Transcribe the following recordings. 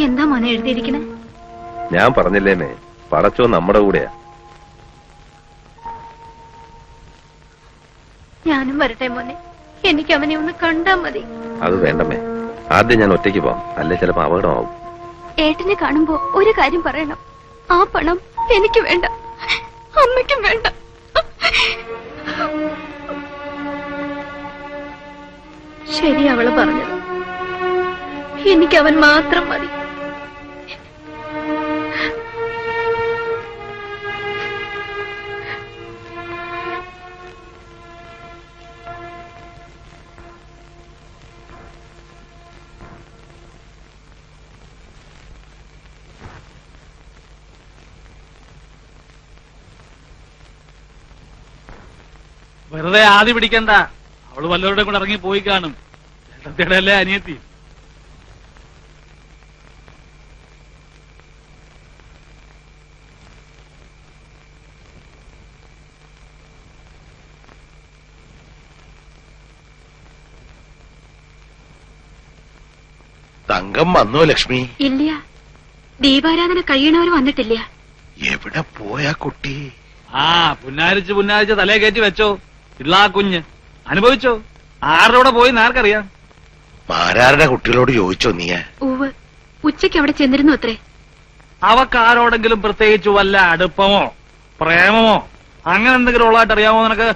എന്താ മോനെ എഴുതിയിരിക്കണേ? ഞാൻ പറഞ്ഞില്ലേമേ, പടച്ചോ നമ്മുടെ കൂടെയാ. ഞാനും വരട്ടെ മോനെ, എനിക്ക് അവനെ ഒന്ന് കണ്ടാ മതി. അത് വേണ്ടമേ, ആദ്യം ഞാൻ ഒറ്റയ്ക്ക് പോവാം, അല്ലെ ചിലപ്പോ അപകടമാവും. ഏട്ടനെ കാണുമ്പോ ഒരു കാര്യം പറയണം, ആ പണം എനിക്ക് വേണ്ട, അമ്മയ്ക്കും വേണ്ട. ശരി അവള് പറഞ്ഞത്, എനിക്ക് അവൻ മാത്രം മതി. വെറുതെ ആദ്യ പിടിക്കണ്ട, അവള് വല്ലവരുടെ കൂടെ ഇറങ്ങി പോയി കാണും. ചേട്ടത്തിയുടെ അനിയത്തി. തങ്കം വന്നോ ലക്ഷ്മി? ഇല്ല, ദീപാരാധന കഴിയണവർ വന്നിട്ടില്ല. എവിടെ പോയാ കുട്ടി? പുന്നാരിച്ച് തലയെ കയറ്റി വെച്ചോ. ഇള്ളാ കുഞ്ഞ് അനുഭവിച്ചോ. ആരുടെ കൂടെ പോയി ആർക്കറിയാം. മാരാരുടെ കുട്ടികളോട് ചോദിച്ചോ നീ? ഉവ്, ഉച്ചയ്ക്ക് അവിടെ ചെന്നിരുന്നു അത്രേ. അവക്കാരോടെങ്കിലും പ്രത്യേകിച്ച് വല്ല അടുപ്പമോ പ്രേമമോ അങ്ങനെ എന്തെങ്കിലും ഉള്ളതായിട്ട് അറിയാമോ നിനക്ക്?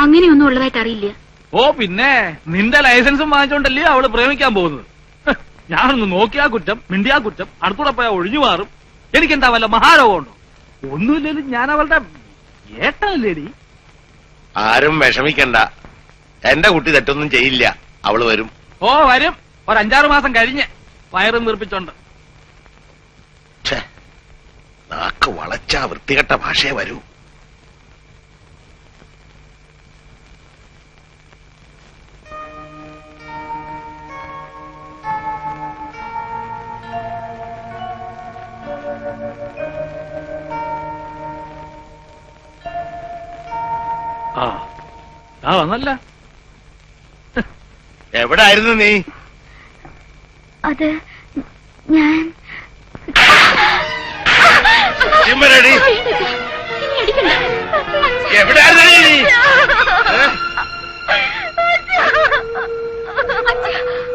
അങ്ങനെയൊന്നും ഉള്ളതായിട്ട് അറിയില്ല. ഓ പിന്നെ, നിന്റെ ലൈസൻസും വാങ്ങിച്ചോണ്ടല്ലേ അവള് പ്രേമിക്കാൻ പോകുന്നത്. ഞാനൊന്ന് നോക്കിയാ കുറ്റം, മിണ്ടിയാ കുറ്റം, അടുത്തൂടെ പോയാ ഒഴിഞ്ഞു മാറും. എനിക്കെന്താ വല്ല മഹാരോഗമുണ്ടോ? ഒന്നുമില്ലേലും ഞാൻ അവളുടെ ഏട്ടനല്ലേടി. ആരും വിഷമിക്കണ്ട, എന്റെ കുട്ടി തെറ്റൊന്നും ചെയ്യില്ല. അവള് വരും. ഓ വരും, ഒരു 5-6 മാസം കഴിഞ്ഞ് വയറും വീർപ്പിച്ചോണ്ട്. നാക്ക് വളച്ച വൃത്തികെട്ട ഭാഷയെ വരൂ. വന്നല്ല. എവിടെ ആയിരുന്നു നീ? അത് ഞാൻ എവിടെ നീ?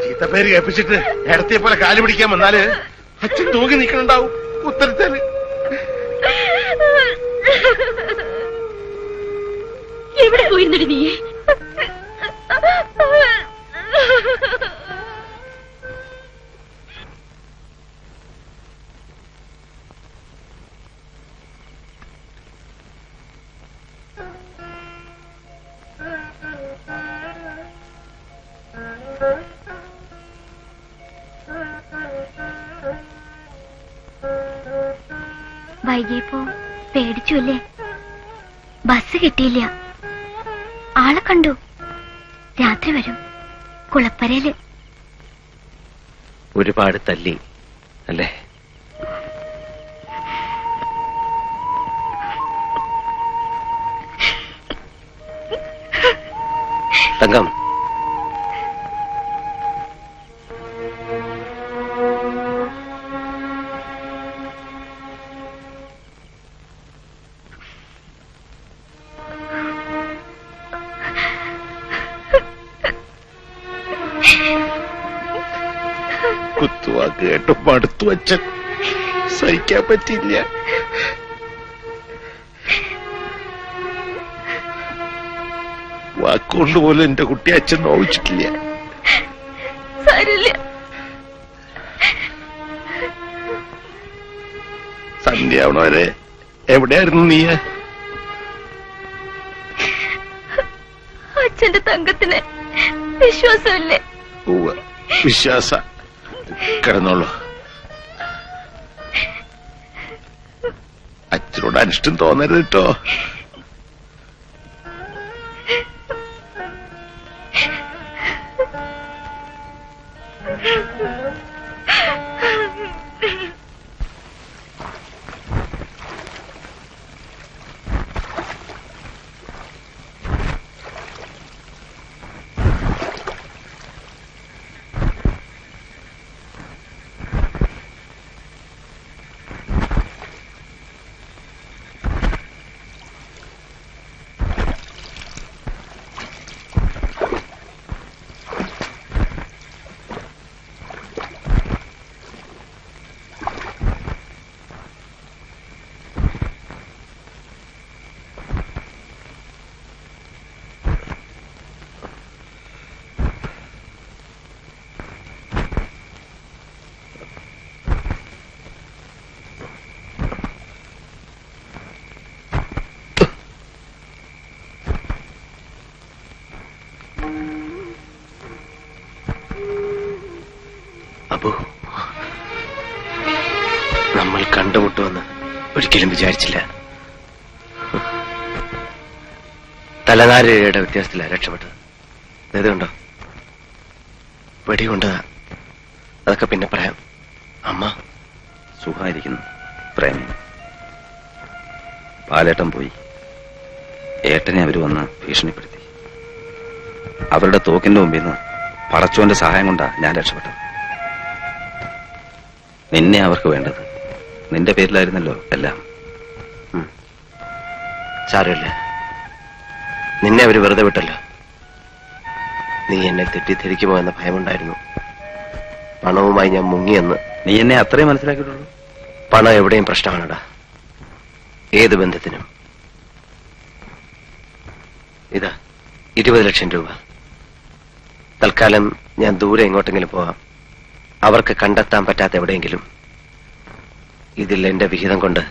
ചീത്തപ്പേര് കേൾപ്പിച്ചിട്ട് ഇടത്തെ പോലെ കാല് പിടിക്കാൻ വന്നാല് അച്ഛൻ തൂങ്ങി നിൽക്കണുണ്ടാവും ഉത്തരത്തേന്. എവിടെ പോയിരുന്നിട്ട് നീ? വൈകിയപ്പോ പേടിച്ചു അല്ലേ? ബസ് കിട്ടിയില്ല. ആളെ കണ്ടു. രാത്രി വരും, കുളപ്പരയില്. ഒരുപാട് തല്ലി അല്ലേ? തങ്കം, കുത്തുവാക്ക് കേട്ട് മടുത്തു അച്ഛൻ. സഹിക്കാൻ പറ്റില്ല. വാക്കുകൊണ്ട് പോലും എന്റെ കുട്ടി അച്ഛൻ നോവിച്ചിട്ടില്ല. സന്ധ്യാവണവരെ എവിടെയായിരുന്നു നീ? അച്ഛന്റെ തങ്കത്തിന് വിശ്വാസമില്ലേ? വിശ്വാസ. കിടന്നോളൂ. അച്ഛനോട് അനിഷ്ടം തോന്നരുത് കേട്ടോ. അബു, നമ്മൾ കണ്ടുമുട്ടുമെന്ന് ഒരിക്കലും വിചാരിച്ചില്ല. തലനാരിഴയുടെ വ്യത്യാസത്തിലാണ് രക്ഷപ്പെട്ടത്. ഇതുണ്ടോ, വെടികൊണ്ടതാ. അതൊക്കെ പിന്നെ പറയാം. അമ്മ സുഖമായിരിക്കുന്നു പ്രേമി. പാലേട്ടൻ പോയി. ഏട്ടനെ അവര് വന്ന് ഭീഷണിപ്പെടുത്തി. അവരുടെ തോക്കിന്റെ മുമ്പിൽ നിന്ന് പടച്ചോന്റെ സഹായം കൊണ്ടാ ഞാൻ രക്ഷപ്പെട്ടത്. നിന്നെ അവർക്ക് വേണ്ടത്. നിന്റെ പേരിലായിരുന്നല്ലോ എല്ലാം. സാരമില്ല, നിന്നെ അവര് വെറുതെ വിട്ടല്ലോ. നീ എന്നെ തെറ്റിദ്ധരിക്കുമോ എന്ന ഭയമുണ്ടായിരുന്നു. പണവുമായി ഞാൻ മുങ്ങിയെന്ന്. നീ എന്നെ അത്രയും മനസ്സിലാക്കിയിട്ടുള്ളൂ. പണം എവിടെയും പ്രശ്നമാണടാ, ഏത് ബന്ധത്തിനും. ഇതാ 20 ലക്ഷം രൂപ. തൽക്കാലം ഞാൻ ദൂരെ എങ്ങോട്ടെങ്കിലും പോവാം, അവർക്ക് കണ്ടെത്താൻ പറ്റാത്ത എവിടെയെങ്കിലും. ഇതിൽ എന്റെ വിഹിതം കൊണ്ട്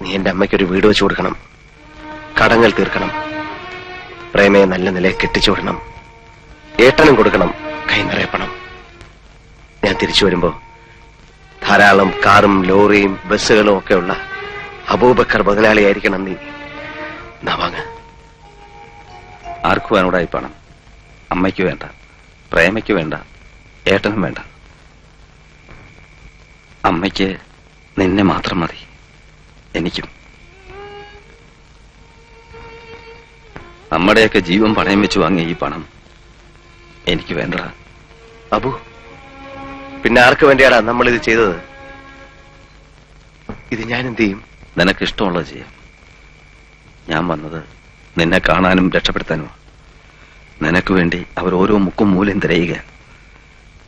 നീ എന്റെ അമ്മയ്ക്കൊരു വീട് വെച്ചു കൊടുക്കണം, കടങ്ങൾ തീർക്കണം, പ്രേമയെ നല്ല നിലയെ കെട്ടിച്ചുവിടണം, ഏട്ടനും കൊടുക്കണം കൈ നിറയെ പണം. ഞാൻ തിരിച്ചു വരുമ്പോ ധാരാളം കാറും ലോറിയും ബസ്സുകളും ഒക്കെ ഉള്ള അബൂബക്കർ മുതലാളിയായിരിക്കണം നീ. വാങ്ങ. ആർക്കും വേണോടായി പണം? അമ്മയ്ക്ക് വേണ്ട, പ്രേമയ്ക്ക് വേണ്ട, ഏട്ടനും വേണ്ട. അമ്മയ്ക്ക് നിന്നെ മാത്രം മതി. എനിക്കും. നമ്മുടെയൊക്കെ ജീവൻ പണയം വെച്ച് വാങ്ങിയ ഈ പണം എനിക്ക് വേണ്ടടാ. അബു, പിന്നെ ആർക്ക് വേണ്ടിയാടാ നമ്മൾ ഇത് ചെയ്തത്? ഇത് ഞാൻ എന്ത് ചെയ്യും? നിനക്ക് ഇഷ്ടമുള്ളത് ചെയ്യാം. ഞാൻ വന്നത് നിന്നെ കാണാനും രക്ഷപ്പെടുത്താനുമാണ്. നിനക്ക് വേണ്ടി അവർ ഓരോ മുക്കും മൂലയും തിരയുക.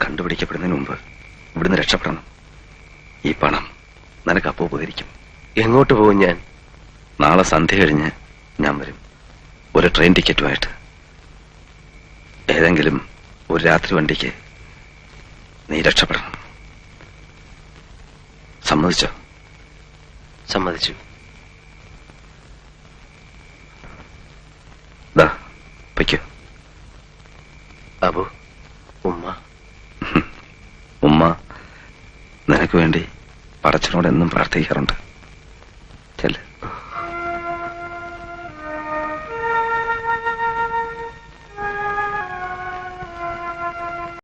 കണ്ടുപിടിക്കപ്പെടുന്നതിന് മുമ്പ് ഇവിടുന്ന് രക്ഷപ്പെടണം. ഈ പണം നിനക്ക് അപ്പോൾ ഉപകരിക്കും. എങ്ങോട്ട് പോകും ഞാൻ? നാളെ സന്ധ്യ കഴിഞ്ഞ് ഞാൻ വരും, ഒരു ട്രെയിൻ ടിക്കറ്റുമായിട്ട്. ഏതെങ്കിലും ഒരു രാത്രി വണ്ടിക്ക് നീ രക്ഷപ്പെടണം. സമ്മതിച്ചോ? സമ്മതിച്ചു. വയ്ക്കോ. അബു, ഉമ്മ. ഉമ്മ നിനക്ക് വേണ്ടി പടച്ചനോട് എന്നും പ്രാർത്ഥിക്കാറുണ്ട്.